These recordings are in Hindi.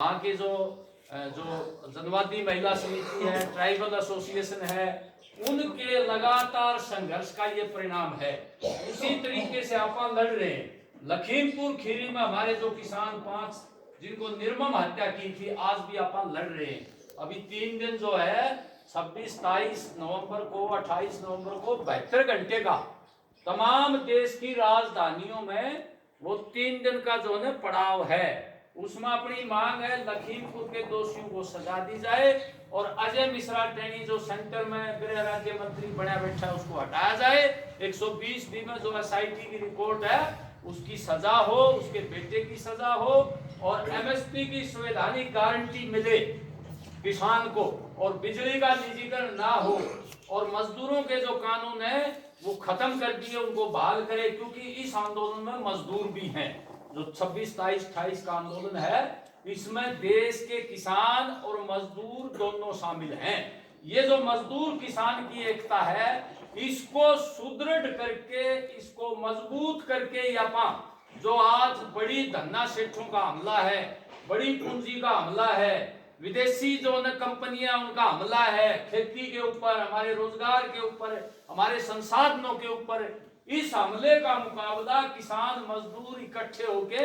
वहाँ के जो जनवादी महिला समिति है, ट्राइबल एसोसिएशन है, उनके लगातार संघर्ष का ये परिणाम है। उसी तरीके से आप लड़ रहे हैं। लखीमपुर खीरी में हमारे जो किसान 5 जिनको निर्मम हत्या की थी, आज भी आप लड़ रहे हैं। अभी 3 दिन जो है 26, 23 नवंबर को, 28 नवंबर को 72 घंटे का तमाम देश की राजधानियों में वो 3 दिन का जो है पड़ाव है। उसमें अपनी मांग है लखीमपुर के दोषियों को सजा दी जाए और अजय मिश्रा टेनी जो सेंटर में गृह राज्य मंत्री बना बैठा है उसको हटाया जाए। 120 में जो SIT की रिपोर्ट है उसकी सजा हो, उसके बेटे की सजा हो और MSP की संवैधानिक गारंटी मिले किसान को और बिजली का निजीकरण ना हो और मजदूरों के जो कानून है वो खत्म कर दिए, उनको बहाल करे। क्योंकि इस आंदोलन में मजदूर भी हैं। जो 26, 23, 28 का आंदोलन है इसमें देश के किसान और मजदूर दोनों शामिल हैं। ये जो मजदूर किसान की एकता है इसको सुदृढ़ करके, इसको मजबूत करके यहाँ जो आज बड़ी धन्ना सेठों का हमला है, बड़ी पूंजी का हमला है, विदेशी जो न कंपनियां उनका हमला है, खेती के ऊपर, हमारे रोजगार के ऊपर, हमारे संसाधनों के ऊपर, इस हमले का मुकाबला किसान मजदूर इकट्ठे होके,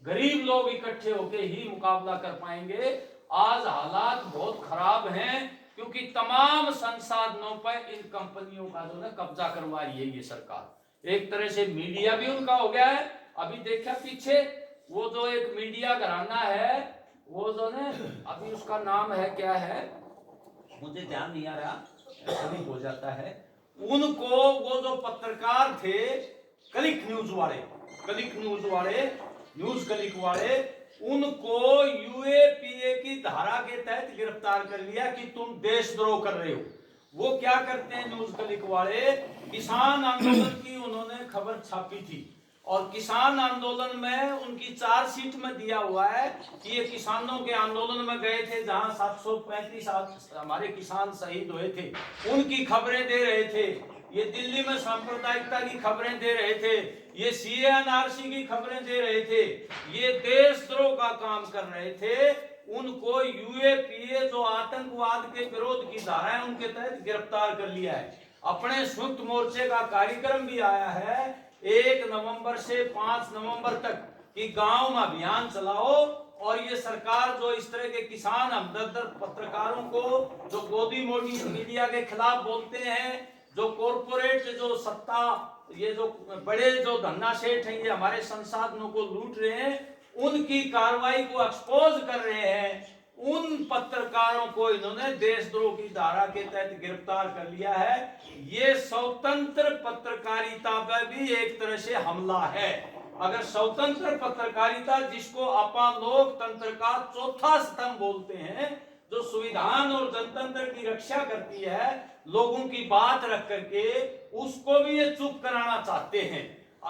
गरीब लोग इकट्ठे होके ही मुकाबला कर पाएंगे। आज हालात बहुत खराब हैं क्योंकि तमाम संसाधनों पर इन कंपनियों का जो है कब्जा करवा रही है ये सरकार। एक तरह से मीडिया भी उनका हो गया है। अभी देखा पीछे वो जो एक मीडिया घराना है वो जो है अभी उसका नाम है क्या है मुझे ध्यान नहीं आ रहा, अभी हो जाता है। उनको वो जो पत्रकार थे क्लिक न्यूज वाले न्यूज क्लिक वाले, उनको UAPA की धारा के तहत गिरफ्तार कर लिया कि तुम देशद्रोह कर रहे हो। वो क्या करते हैं न्यूज क्लिक वाले, किसान आंदोलन की उन्होंने खबर छापी थी और किसान आंदोलन में उनकी चार्जशीट में दिया हुआ है कि ये किसानों के आंदोलन में गए थे जहां 735 हमारे किसान शहीद हुए थे, उनकी खबरें दे रहे थे। ये दिल्ली में सांप्रदायिकता की खबरें दे रहे थे, ये CA/NRC की खबरें दे रहे थे, ये देशद्रोह का काम कर रहे थे। उनको UAPA जो आतंकवाद के विरोध की धारा है उनके तहत गिरफ्तार कर लिया है। अपने संयुक्त मोर्चे का कार्यक्रम भी आया है 1 नवंबर से 5 नवंबर तक कि गांव में अभियान चलाओ और ये सरकार जो इस तरह के किसान हमदर्द पत्रकारों को जो गोदी मोदी मीडिया के खिलाफ बोलते हैं, जो कॉरपोरेट जो सत्ता, ये जो बड़े जो धन्ना सेठ हैं, ये हमारे संसाधनों को लूट रहे हैं, उनकी कार्रवाई को एक्सपोज कर रहे हैं। उन पत्रकारों को इन्होंने देशद्रोह की धारा के तहत गिरफ्तार कर लिया है। ये स्वतंत्र पत्रकारिता पर भी एक तरह से हमला है। अगर स्वतंत्र पत्रकारिता जिसको अपन लोकतंत्र का चौथा स्तंभ बोलते हैं, जो संविधान और जनतंत्र की रक्षा करती है, लोगों की बात रख करके उसको भी ये चुप कराना चाहते हैं।